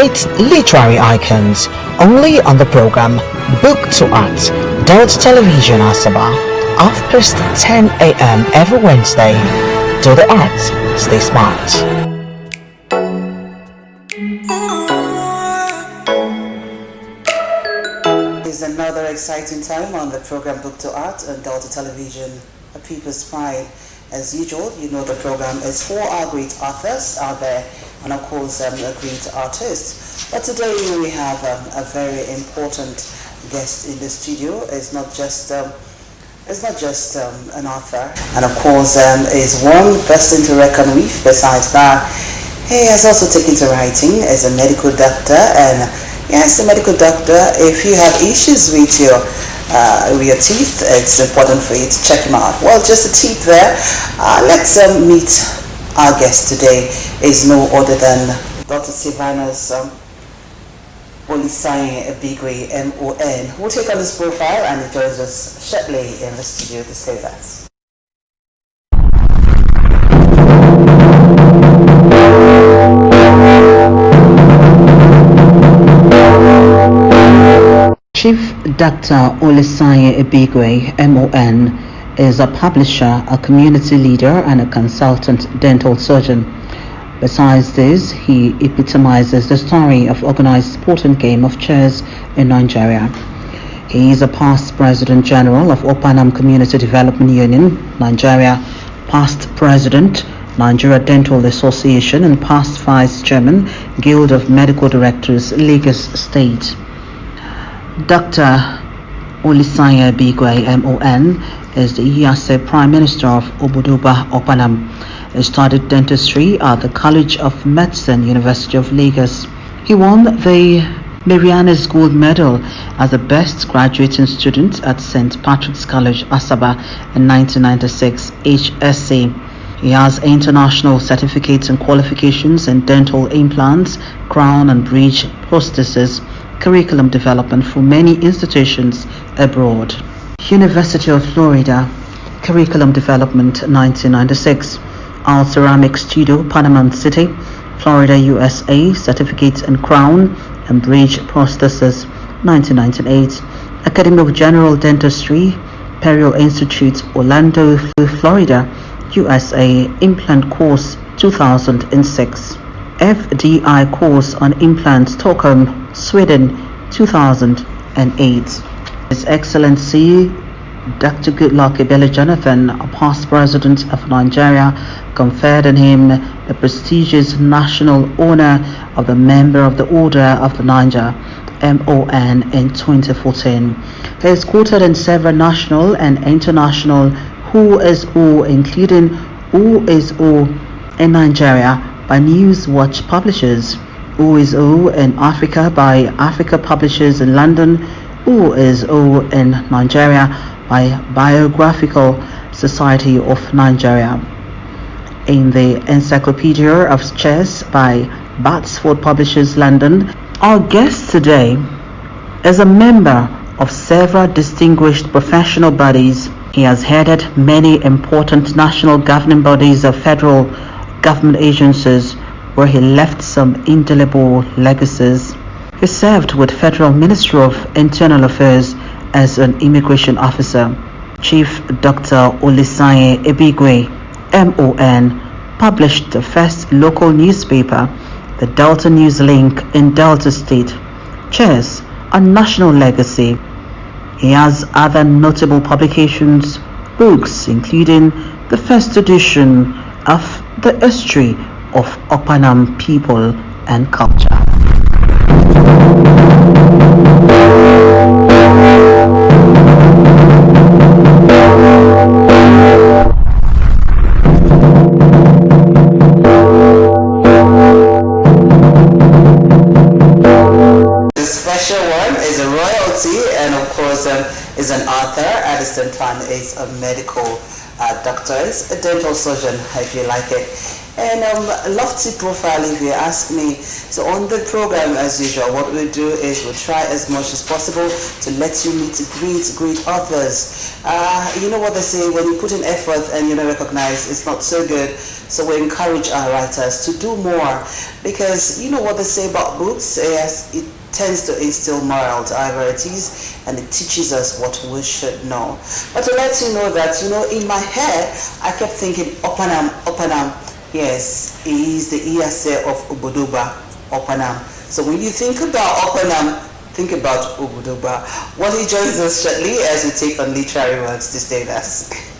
Meet literary icons only on the program Book to Art, Delta Television Asaba, 10 a.m. every Wednesday. Do the arts, stay smart. It's another exciting time on the program Book to Art on Delta Television, a people's pride. As usual, you know the program is for our great authors out there and of course a great artist. But today we have a very important guest in the studio. It's not just an author, and of course is one person to reckon with. Besides that, he has also taken to writing as a medical doctor, and yes, a medical doctor, if you have issues with your teeth, it's important for you to check him out. Well, just the teeth there. Let's meet our guest today. Is no other than Dr. Sylvanus Olisanye Ebigwei, MON, who will take on his profile and he joins us shortly in the studio to say that. Chief Dr. Olisanye Ebigwei, MON, is a publisher, a community leader, and a consultant dental surgeon. Besides this, he epitomizes the story of organized sport and game of chess in Nigeria. He is a past President General of Okpanam Community Development Union, Nigeria, past President, Nigeria Dental Association, and past Vice Chairman, Guild of Medical Directors, Lagos State. Dr. Olisanye Ebigwei, MON, is the Iyase Prime Minister of Obodoba, Okpanam. He studied dentistry at the College of Medicine, University of Lagos. He won the Marianas Gold Medal as the best graduating student at St. Patrick's College, Asaba in 1996, HSC. He has international certificates and qualifications in dental implants, crown and bridge prosthesis, curriculum development for many institutions abroad. University of Florida, curriculum development 1996. Al Ceramic Studio, Panama City, Florida, USA, certificates in crown and bridge prosthesis 1998. Academy of General Dentistry, Imperial Institute, Orlando, Florida, USA, implant course 2006. FDI course on implants, Stockholm, Sweden, 2008. His Excellency Dr. Goodluck Ebele Jonathan, a past president of Nigeria, conferred on him the prestigious national honor of the Member of the Order of the Niger, MON, in 2014. He is quoted in several national and international Who is Who, including Who is Who in Nigeria by Newswatch Publishers, Who is Who in Africa by Africa Publishers in London, Who is Who in Nigeria by Biographical Society of Nigeria, in the Encyclopedia of Chess by Batsford Publishers, London. Our guest today is a member of several distinguished professional bodies. He has headed many important national governing bodies of federal government agencies where he left some indelible legacies. He served with Federal Ministry of Internal Affairs as an immigration officer. Chief Dr. Olisanye Ebigwei, MON, published the first local newspaper, the Delta News Link in Delta State. Chess, a national legacy. He has other notable publications, books, including the first edition of The History of Okpanam People and Culture. The special one is a royalty, and of course is an author. At the same time is a medical doctor. It's a dental surgeon, if you like it. And lofty profile, if you ask me. So on the program, as usual, what we do is we try as much as possible to let you meet great authors. You know what they say, when you put in effort and you don't recognize, it's not so good. So we encourage our writers to do more, because you know what they say about books, yes, it tends to instill moral to our varieties, and it teaches us what we should know. But to let you know that, you know, in my head, I kept thinking, Okpanam. Yes, he is the Iyase of Obodoba, Okpanam. So when you think about Okpanam, think about Obodoba. Well, he joins us shortly as we take on literary works to stay with us.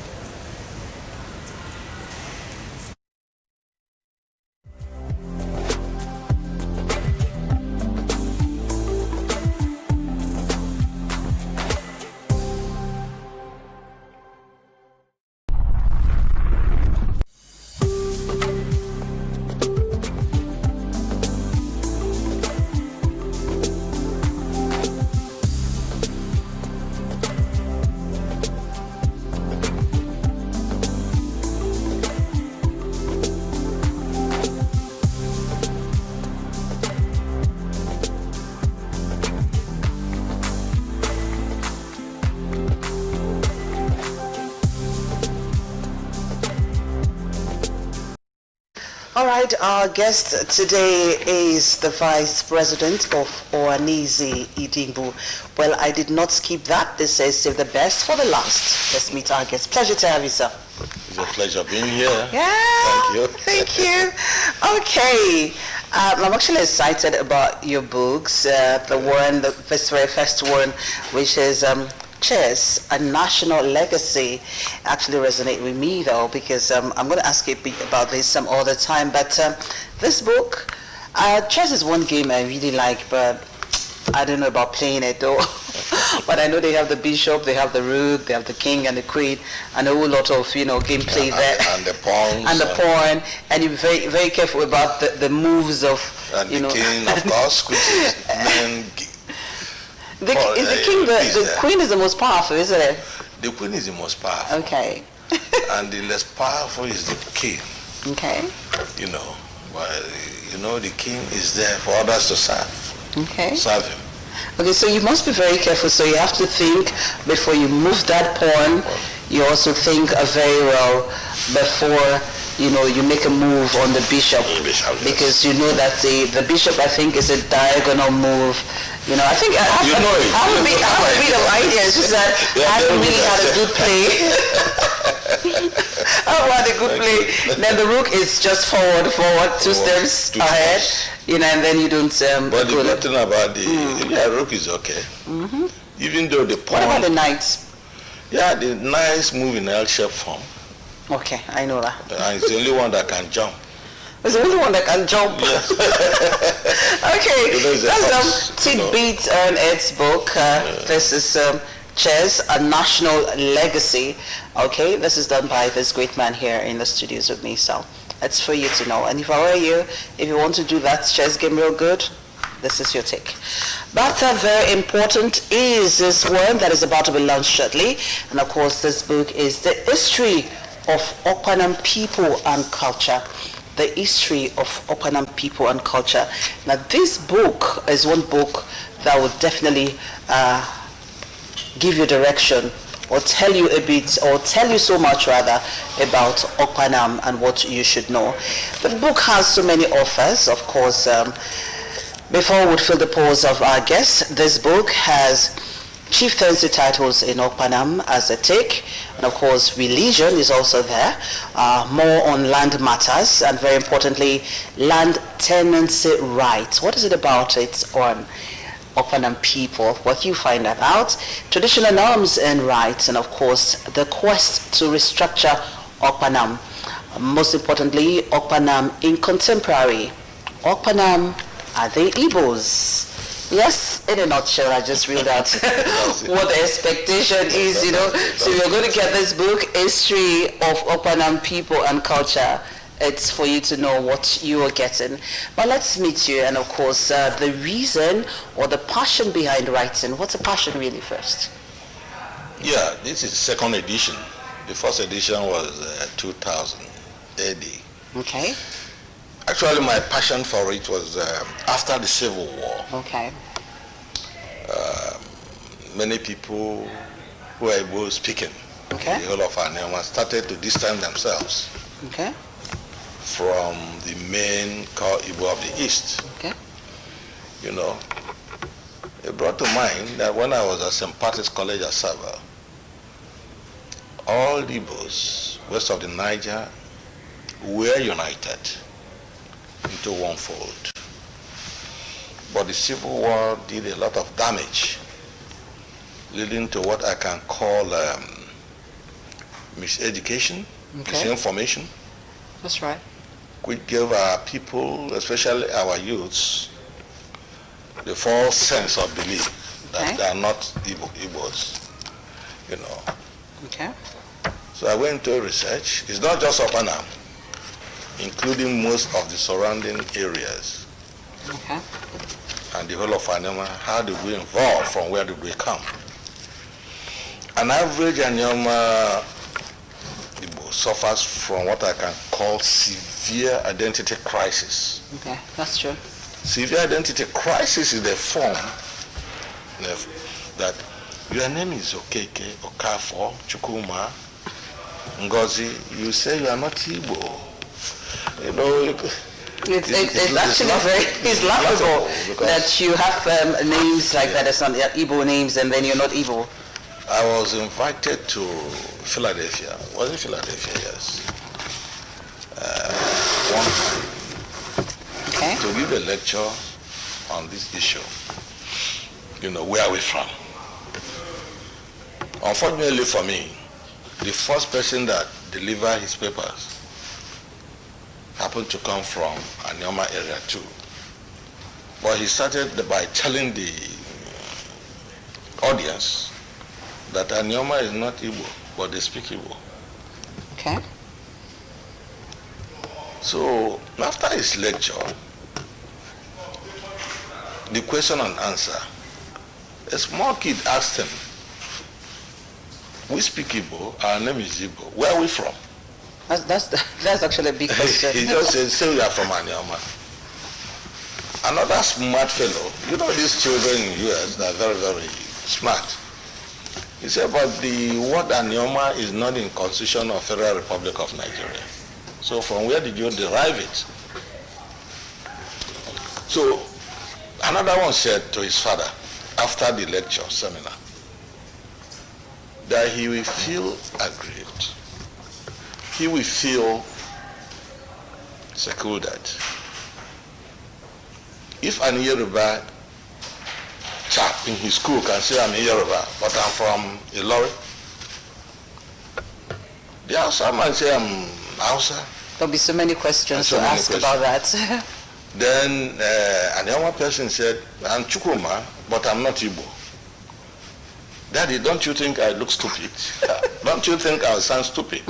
All right, our guest today is the Vice President of Ohanaeze Idimbu. Well, I did not skip that. This says save the best for the last. Let's meet our guest. Pleasure to have you, sir. It's a pleasure being here. Yeah. Thank you. Thank you. Okay. I'm actually excited about your books. The very first one, which is Chess, A National Legacy, actually resonate with me though, because I'm going to ask you a bit about this some other time. But this book, chess is one game I really like, but I don't know about playing it though. But I know they have the bishop, they have the rook, they have the king and the queen, and a whole lot of gameplay there. And the pawns. And the pawn, and you're very very careful about the moves of and the king, of course, which is the queen is the most powerful, isn't it? The queen is the most powerful. Okay. And the less powerful is the king. Okay. The king is there for others to serve. Okay. Serve him. Okay, so you must be very careful. So you have to think before you move that pawn. You also think very well before you make a move on the bishop, because you know that the bishop, I think, is a diagonal move. I think I have a bit of idea. It's just that I haven't really had a good play. I haven't had a good play. Then the rook is just forward, two steps ahead. And then you don't. But the good thing about the rook is okay. Mm-hmm. Even though the pawn. What about the knights? Yeah, the knights move in L-shaped form. Okay, I know that. And it's the only one that can jump. It's the only one that can jump. Yes. Okay, that's tidbit on its book. This is Chess, A National Legacy. Okay, this is done by this great man here in the studios with me. So it's for you to know. And if I were you, if you want to do that chess game real good, this is your take. But very important is this one that is about to be launched shortly. And of course, this book is The History of Okpanam People and Culture. The History of Okpanam People and Culture. Now, this book is one book that will definitely give you direction, or tell you a bit, or tell you so much rather, about Okpanam and what you should know. The book has so many authors, of course. Before we fill the pause of our guests, this book has chieftaincy titles in Okpanam as a take, and of course religion is also there, more on land matters, and very importantly land tenancy rights. What is it about it on Okpanam people? What you find that out, traditional norms and rights, and of course the quest to restructure Okpanam. Most importantly, Okpanam in contemporary. Okpanam are the Igbos. Yes, in a nutshell, I just read out what the expectation is, So you're going to get this book, History of Okpanam People and Culture. It's for you to know what you are getting. But let's meet you, and of course, the reason or the passion behind writing. What's a passion really first? Yeah, this is second edition. The first edition was 2000 AD. Okay. Actually, my passion for it was after the Civil War. Okay. Many people who were Igbo speaking Okay. in the whole of Anema started to distance themselves Okay. from the main core Igbo of the East. Okay. You know, it brought to mind that when I was at St. Patrick's College at Saba, all the Igbos west of the Niger were united into one fold. But the Civil War did a lot of damage, leading to what I can call miseducation, misinformation. That's right. Which gave our people, especially our youths, the false sense of belief that they are not Igbos, you know. Okay. So I went to research. It's not just Okpanam, including most of the surrounding areas. Okay. And the whole of Anyama. How did we evolve? From where did we come? An average Anyama Igbo suffers from what I can call severe identity crisis. Okay, that's true. Severe identity crisis is the form that your name is Okeke, Okafo, Chukuma, Ngozi. You say you are not Igbo. You know, it's actually very laughable that you have names like that as some Igbo names and then you're not Igbo. I was invited to Philadelphia. Was it Philadelphia? Yes. One time to give a lecture on this issue. You know, where are we from? Unfortunately for me, the first person that delivered his papers happened to come from Anyama area too. But he started by telling the audience that Anyama is not Igbo, but they speak Igbo. Okay. So after his lecture, the question and answer, a small kid asked him, we speak Igbo, our name is Igbo, where are we from? That's actually a big question. He just said, say we are from Anyama. Another smart fellow, you know these children in the US, they're very, very smart. He said, but the word Anyama is not in Constitution of Federal Republic of Nigeria. So from where did you derive it? So another one said to his father after the lecture seminar that he will feel aggrieved. He will feel secluded if an Yoruba chap in his school can say I'm a Yoruba, but I'm from Ilori. The Hausa man say I'm Hausa. There'll be so many questions to ask about that. Then another person said, I'm Chukwuma, but I'm not Igbo. Daddy, don't you think I look stupid? Don't you think I sound stupid?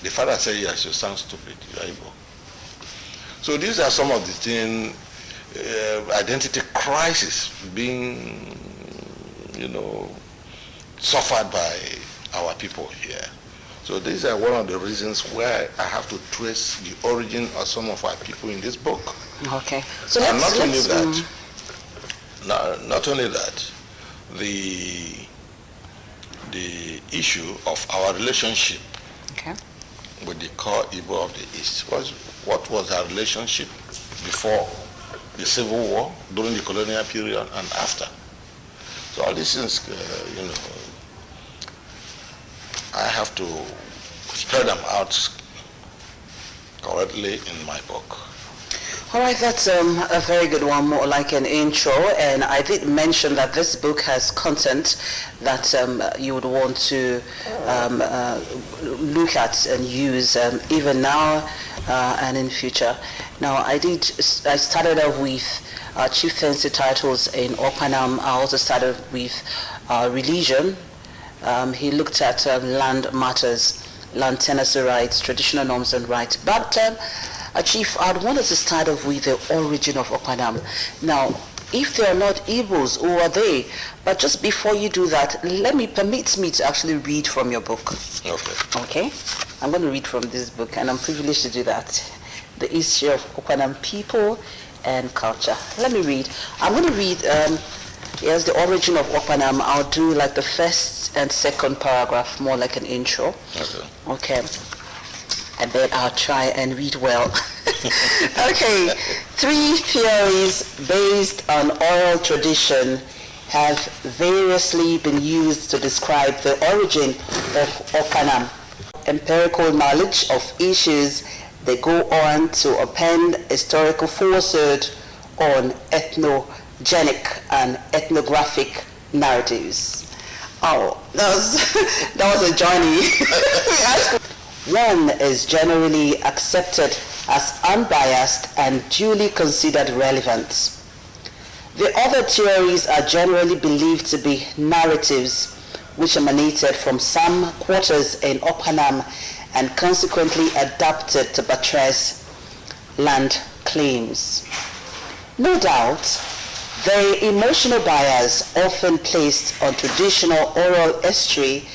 The father said, yes, you sound stupid, you are Igbo. So these are some of the things, identity crisis being, you know, suffered by our people here. So these are one of the reasons why I have to trace the origin of some of our people in this book. Okay. So and not only that, the issue of our relationship with the core Igbo of the East what was our relationship before the Civil War, during the colonial period, and after. So all these things, you know, I have to spread them out correctly in my book. All right, that's a very good one, more like an intro. And I did mention that this book has content that you would want to look at and use even now and in future. Now, I started off with chieftaincy titles in Okpanam. I also started with religion. He looked at land matters, land tenancy rights, traditional norms and rights. But Chief, I'd want us to start off with the origin of Okpanam. Now, if they are not Igbos, who are they? But just before you do that, permit me to actually read from your book. Okay. Okay? I'm going to read from this book, and I'm privileged to do that. The History of Okpanam People and Culture. Let me read. I'm going to read, yes, the origin of Okpanam. I'll do like the first and second paragraph, more like an intro. Okay. Okay. And then I'll try and read well. Okay. 3 theories based on oral tradition have variously been used to describe the origin of Okpanam. Empirical knowledge of issues they go on to append historical falsehood on ethnogenic and ethnographic narratives. Oh, that was a journey. One is generally accepted as unbiased and duly considered relevant. The other theories are generally believed to be narratives which emanated from some quarters in Okpanam and consequently adapted to buttress land claims. No doubt, the emotional bias often placed on traditional oral history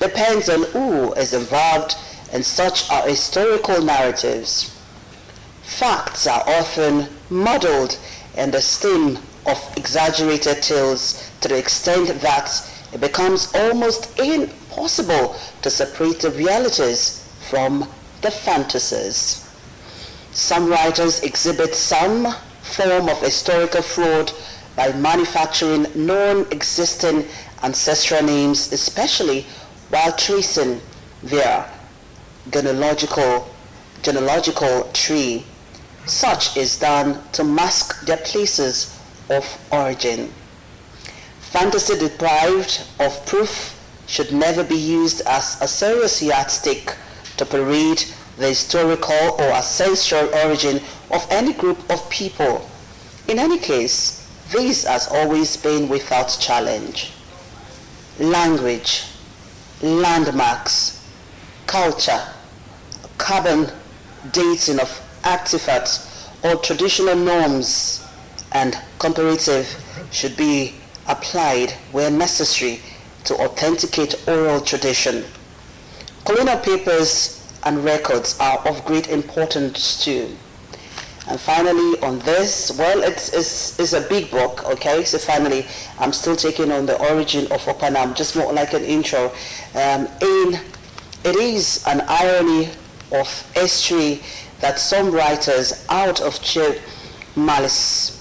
depends on who is involved in such historical narratives. Facts are often muddled in the steam of exaggerated tales to the extent that it becomes almost impossible to separate the realities from the fantasies. Some writers exhibit some form of historical fraud by manufacturing non-existing ancestral names, especially while tracing their genealogical tree. Such is done to mask their places of origin. Fantasy deprived of proof should never be used as a serious yardstick to parade the historical or ancestral origin of any group of people. In any case, this has always been without challenge. Language, landmarks, culture, carbon dating of artifacts or traditional norms and comparative should be applied where necessary to authenticate oral tradition. Colonial papers and records are of great importance too. And finally on this, well, it's a big book, okay? So finally, I'm still taking on the origin of Okpanam, just more like an intro. It is an irony of history that some writers, out of sheer malice,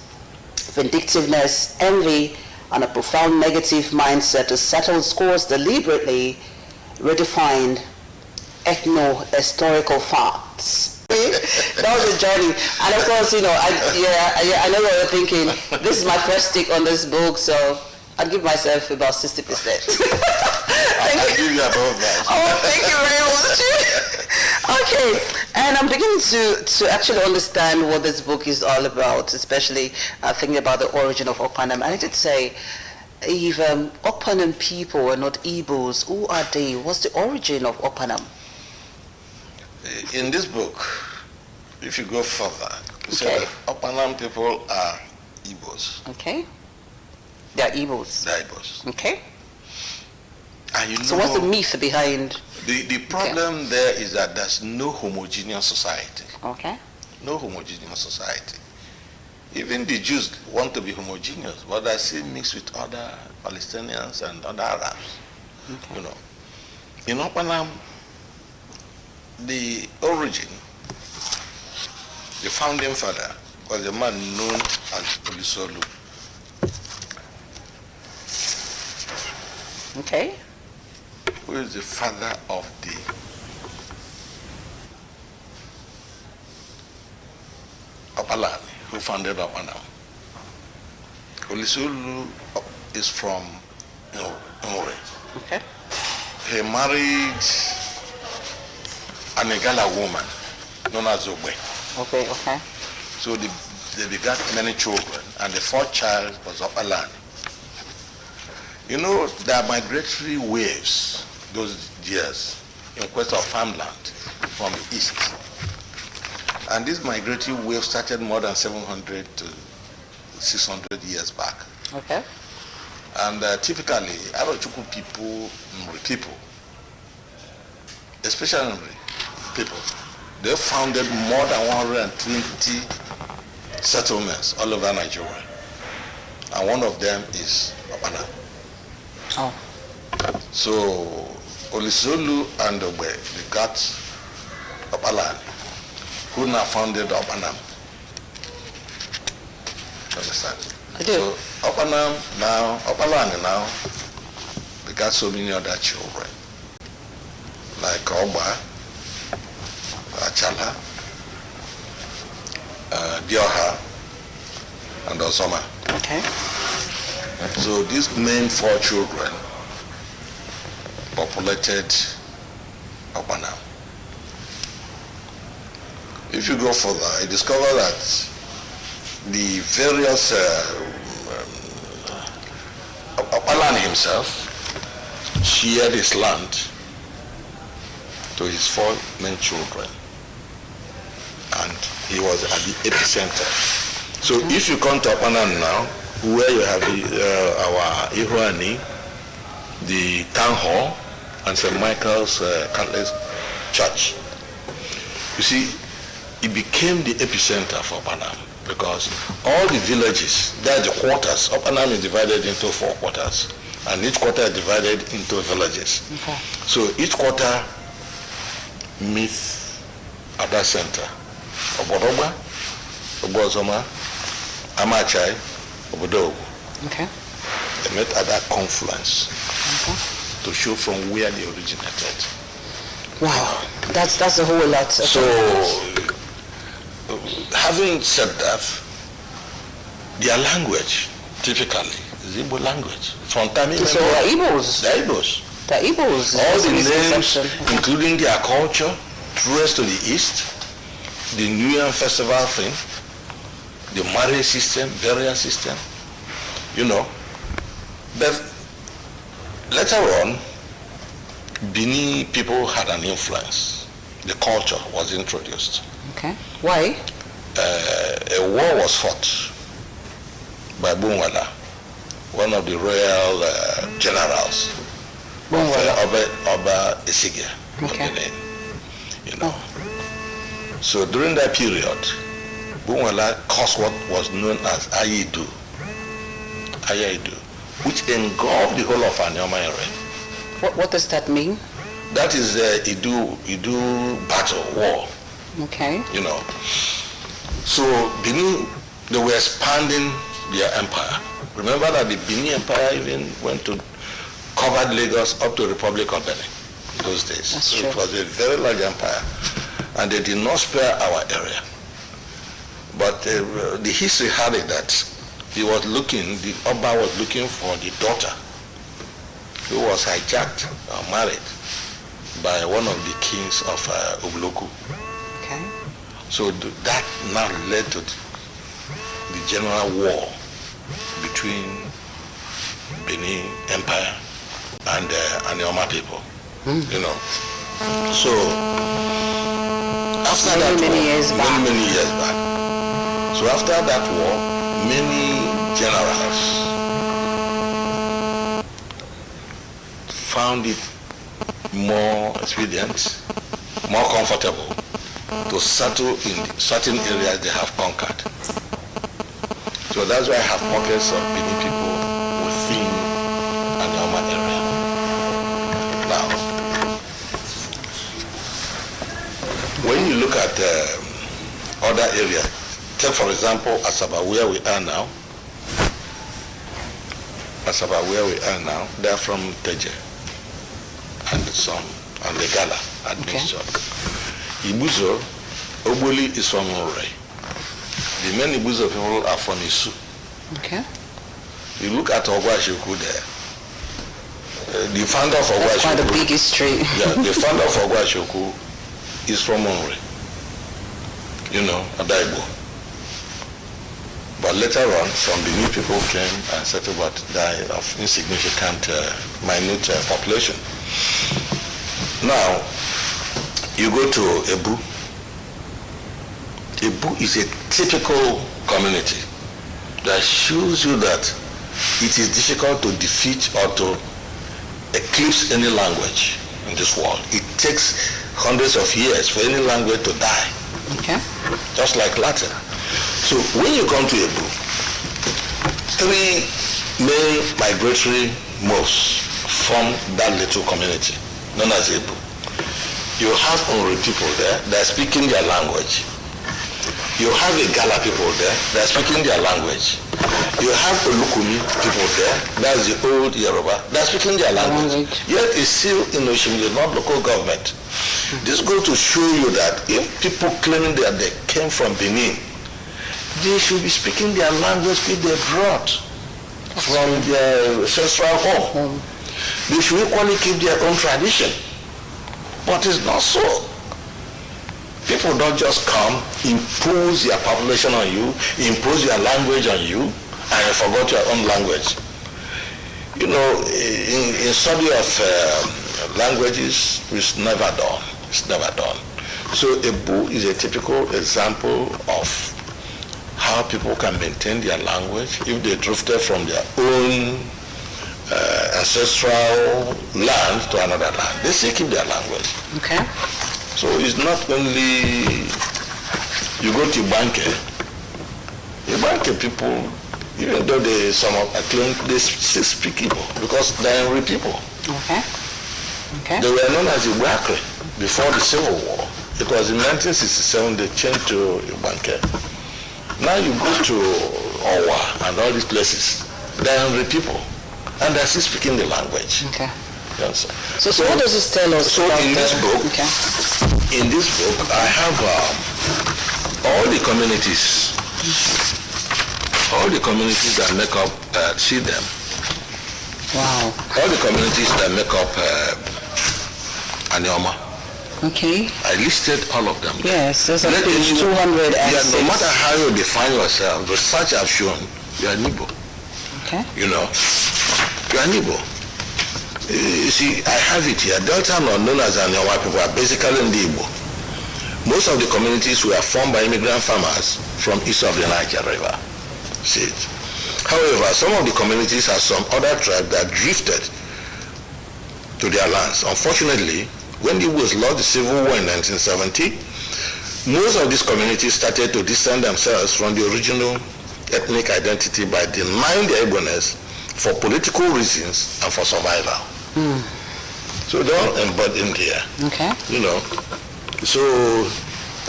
vindictiveness, envy, and a profound negative mindset to settle scores, deliberately redefined ethno-historical facts. That was a journey. And of course, you know, I know what you're thinking. This is my first take on this book, so I'd give myself about 60%. I'll give you above that. Oh, thank you very much. Okay, and I'm beginning to actually understand what this book is all about, especially thinking about the origin of Okpanam. And I did say, if Okpanam people are not Igbos, who are they? What's the origin of Okpanam? In this book, if you go further, you say that Okpanam people are Igbos. Okay. They are Igbos. They are Igbos. Okay. And you know, so what's the myth behind? The problem there is that there's no homogeneous society. Okay. No homogeneous society. Even the Jews want to be homogeneous, but they still mix with other Palestinians and other Arabs. Okay. You know, in Okpanam, the origin, the founding father was a man known as Olisanye. Okay. Who is the father of the Okpanam, who founded Okpanam. Olisanye is from Umure. Okay. He married an Igala woman known as Ebigwei. Okay, okay. So they begat many children, and the fourth child was Okpanam. You know, there are migratory waves those years in quest of farmland from the east. And this migratory wave started more than 700 to 600 years back. Okay. And typically, Arochukwu people, especially people, they founded more than 120 settlements all over Nigeria. And one of them is Okpanam. Oh. So, Olisolu and Ebigwei, they got Olisanye, who now founded Okpanam. Understand? I do. So, Olisanye now, they got so many other children, like Oba, Achala, Dioha, and Osoma. Okay. So these main 4 children populated Okpanam. If you go further, you discover that the various Okpanam himself shared his land to his 4 main children, and he was at the epicenter. So if you come to Okpanam now, where you have our Ihuani, the town hall, and St. Michael's Catholic Church, you see, it became the epicenter for Okpanam, because all the villages, there are the quarters. Okpanam is divided into 4 quarters, and each quarter is divided into villages. Okay. So each quarter meets at that center. Obodoba, Obozoma, Amachai, Obodogu. Okay. They met at that confluence to show from where they originated. Wow, that's a whole lot. So, having said that, their language typically is Igbo language. From time so the Igbos. The Igbos. The Igbos. All the names, including their culture, traced to the east, the New Year festival thing, the marriage system, burial system, you know. But later on, Bini people had an influence. The culture was introduced. Okay. Why? A war was fought by Bunwala, one of the royal generals of Oba Isigia of Benin. You know. So during that period, Bunwala caused what was known as Ayaidu, which engulfed the whole of Anioma area. What does that mean? That is Idu battle, war. Okay. You know. So Benin, they were expanding their empire. Remember that the Benin Empire even went to covered Lagos up to Republic of Benin in those days. That's so true. It was a very large empire, and they did not spare our area. But the history had it that the Oba was looking for the daughter who was hijacked or married by one of the kings of Ubloku. Okay. So that now led to the general war between Benin Empire and Anioma people. You know. So after many years back. So after that war, many generals found it more expedient, more comfortable to settle in certain areas they have conquered. So that's why I have pockets of Benin people within Anioma area. Now, when you look at other areas, take for example Asaba, where we are now. They're from Teje and some and the Gala admixture. Ibuzo, Oboli is from Ure. The main Ibuzo people are from Isu. Okay. You look at Ogwashoku there. The founder of Ogwashoku. That's quite a big history. Yeah, the founder of Ogwashoku is from Ure. You know, Adaibo. But later on, some Benin people came and settled, but they of insignificant, minute population. Now, you go to Ebu. Ebu is a typical community that shows you that it is difficult to defeat or to eclipse any language in this world. It takes hundreds of years for any language to die. Okay. Just like Latin. So when you come to Igbo, three main migratory moves form that little community known as Igbo. You have Onri people there that are speaking their language. You have Igala people there that are speaking their language. You have Olukumi people there, that's the old Yoruba, that are speaking their language. Yet it's still in Oshimile, not local government. This goes to show you that if people claiming that they came from Benin, they should be speaking their language which they brought from their ancestral home. They should equally keep their own tradition. But it's not so. People don't just come, impose their population on you, impose their language on you, and you forgot your own language. You know, in study of languages, it's never done. It's never done. So Igbo is a typical example of how people can maintain their language if they drifted from their own ancestral land to another land. They still keep their language. Okay. So it's not only you go to Banke people, even though some of claim they still speak Igbo because they're Nri people. Okay. Okay. They were known as Ebigwei before the Civil War. It was in 1967 they changed to Banke. Now you go to Owa and all these places, they're Nri people, and they're still speaking the language. Okay. Yes. So what does this tell us? So in this book, I have all the communities that make up, see them. Wow. All the communities that make up Anioma. Okay. I listed all of them. Yes, there's a page 206. Yeah, no matter how you define yourself, research have shown you are Igbo. Okay. You know, you are Igbo. You see, I have it here. Delta, known as Anioma people, are basically in the Igbo. Most of the communities were formed by immigrant farmers from east of the Niger River. See it. However, some of the communities have some other tribes that drifted to their lands. Unfortunately, when the Igbos lost the Civil War in 1970, most of these communities started to distance themselves from the original ethnic identity by denying their Igbo-ness for political reasons and for survival. So they all embodied in here. Okay. You know, so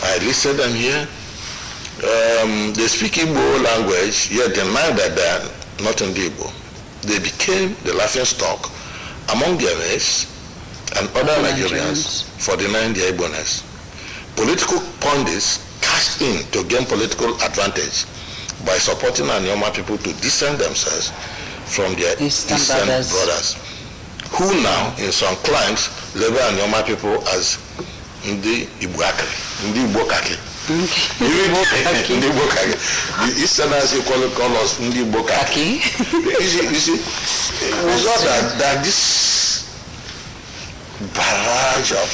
I listed them here. They speak Igbo language, yet deny that they are not in the Igbo. They became the laughing stock among their mates and other Nigerians for denying their Igbo-ness. Political pundits cashed in to gain political advantage by supporting Anioma people to distance themselves from their Eastern brothers, who now, in some climes, label Anioma people as Ndi Ibwakri, Ndi Ibokaki. Ndi Ibokaki. The Easterners call us Ndi Ibokaki. You see, it's not that this barrage of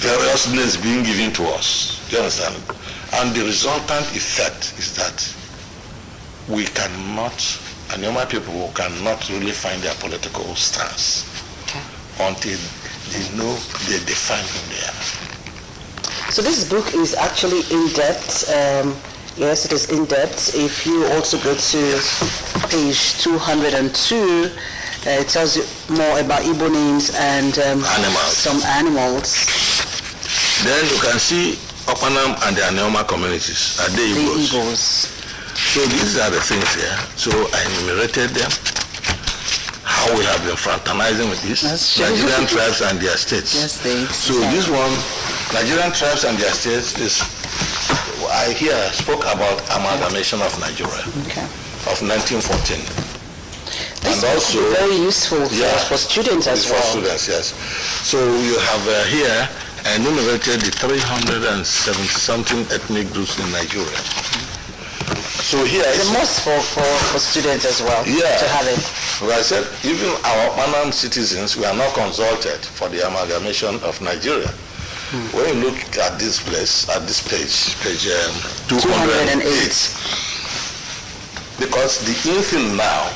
various names being given to us, do you understand? And the resultant effect is that we cannot, Anioma people cannot really find their political stance until they know they define who they are. So this book is actually in-depth. Yes, it is in-depth. If you also go to page 202, it tells you more about Igbo names and some animals. Then you can see Okpanam and the Anioma communities. Are they Igbos? So these are the things here. So I enumerated them. How we have been fraternizing with these Nigerian tribes and their states. Yes, states. So this one, Nigerian tribes and their states, is I here spoke about amalgamation of Nigeria of 1914. This and also very useful for students as well. For students, yes. So you have here enumerated the 370 something ethnic groups in Nigeria. So here it's a must for students as well to have it. Like I said, even our Okpanam citizens were not consulted for the amalgamation of Nigeria. When you look at this place, at this page 208. Because the infill now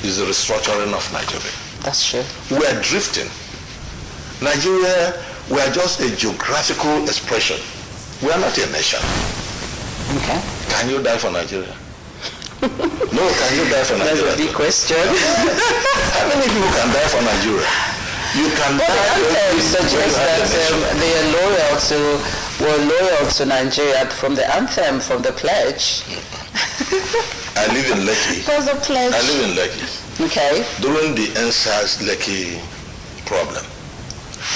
is the restructuring of Nigeria. That's true. We are drifting. Nigeria, we are just a geographical expression. We are not a nation. Okay. Can you die for Nigeria? No, can you die for Nigeria? That's a big question. How many people can die for Nigeria? You can die. The anthem suggests that they are were loyal to Nigeria from the anthem, from the pledge. I live in Lekki. It was a pledge. I live in Lekki. Okay. During the NSAS Lekki problem,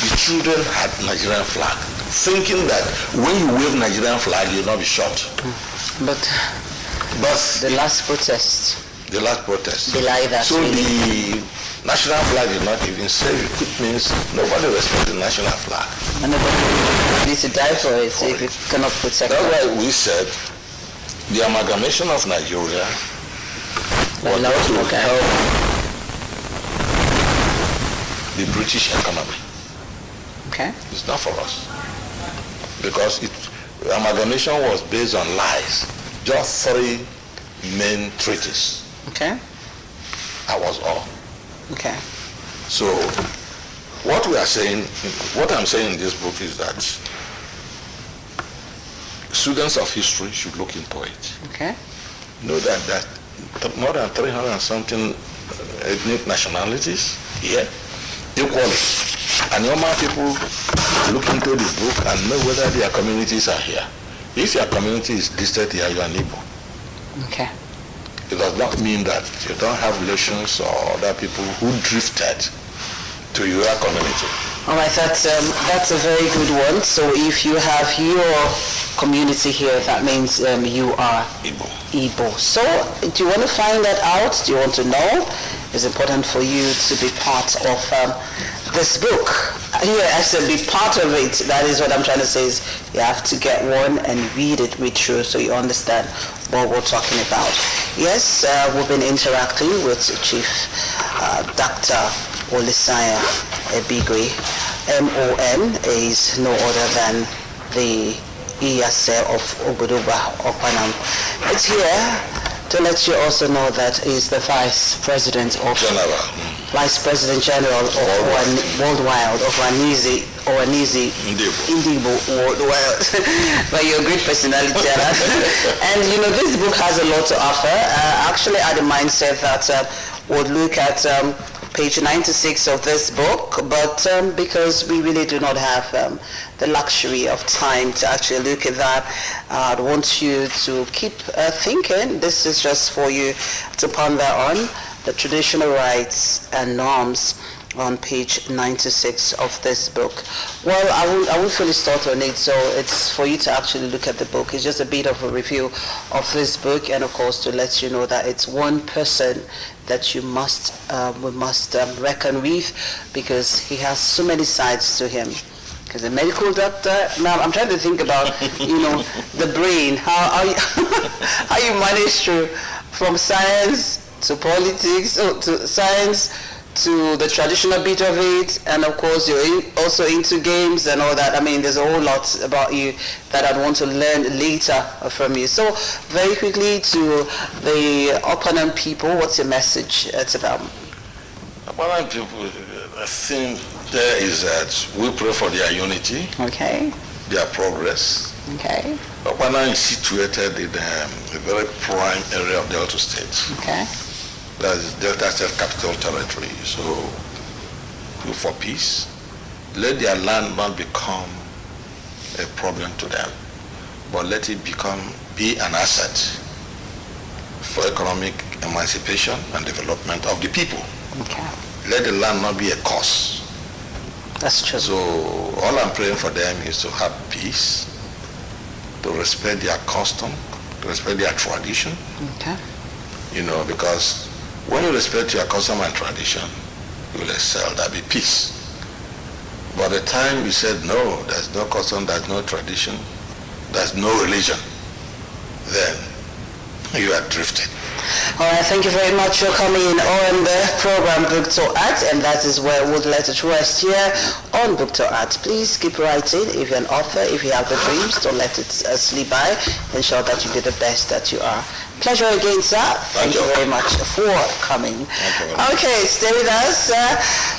the children had Nigerian flag, thinking that when you wave Nigerian flag, you'll not be shot. But the last protest. Belie that. So the national flag is not even saved. It means nobody respects the national flag. And nobody needs to die for it if you cannot protect it. That's why we said the amalgamation of Nigeria was not to help the British economy. Okay. It's not for us. Because amalgamation was based on lies. Just 3 main treaties. Okay. That was all. Okay. So what I'm saying in this book is that students of history should look into it. Okay. Know that more than 300 and something ethnic nationalities here equally. And normal people look into the book and know whether their communities are here. If your community is listed here, you are an Igbo. Okay. It does not mean that you don't have relations or other people who drifted to your community. All right, that's a very good one. So if you have your community here, that means you are Igbo. So do you want to find that out? Do you want to know? It's important for you to be part of this book. Here, I said be part of it. That is what I'm trying to say is you have to get one and read through so you understand what we're talking about. Yes, we've been interacting with Chief Dr. Olisanye Ebigwei. MON is no other than the Iyase of Obodoba, Okpanam. It's here to let you also know that he's the Vice President of Vice President General of Worldwide of Wanizi Indibo Worldwide. But you're a great personality. And you know, this book has a lot to offer. Actually, I had a mindset that would look at page 96 of this book, but because we really do not have the luxury of time to actually look at that, I want you to keep thinking. This is just for you to ponder on the traditional rights and norms on page 96 of this book. Well, I will fully start on it, so it's for you to actually look at the book. It's just a bit of a review of this book, and of course to let you know that it's one person that we must reckon with, because he has so many sides to him. He's a medical doctor. Now I'm trying to think about the brain, how you manage to from science to politics, to science to the traditional bit of it, and of course you're also into games and all that. I mean, there's a whole lot about you that I'd want to learn later from you. So very quickly to the Okpanam people, what's your message to them? Okpanam people, I think there is that we pray for their unity, okay, their progress. Okay. Okpanam is situated in a very prime area of Delta State. Okay. That is Delta State Capital Territory. So, look for peace. Let their land not become a problem to them, but let it be an asset for economic emancipation and development of the people. Okay. Let the land not be a curse. That's true. So, all I'm praying for them is to have peace, to respect their custom, to respect their tradition. Okay. Because when you respect your custom and tradition, you will excel. There'll be peace. By the time you said no, there's no custom, there's no tradition, there's no religion, then you are drifted. All right, thank you very much for coming on the program Book to Art, and that is where we'd let it rest here on Book to Art. Please keep writing. If you're an author, if you have the dreams, don't let it slip by. Ensure that you be the best that you are. Pleasure again, sir. Thank you very much for coming. Okay, stay with us.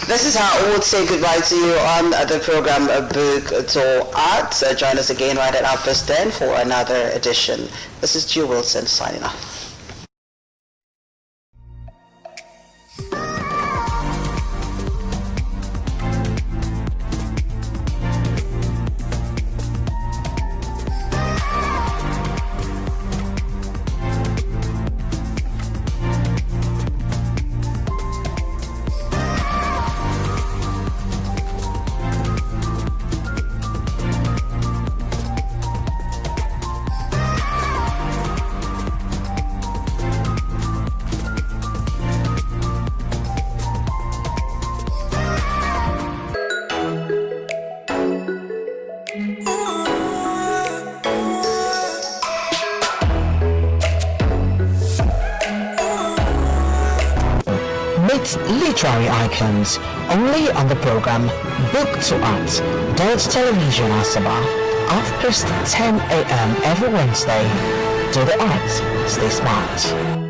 This is how we would say goodbye to you on the program Book to Art. Join us again right at 10:30 for another edition. This is Jill Wilson signing off. Literary icons only on the program Book to Art, Delta Television Asaba, 10 a.m. every Wednesday. Do the arts, stay smart.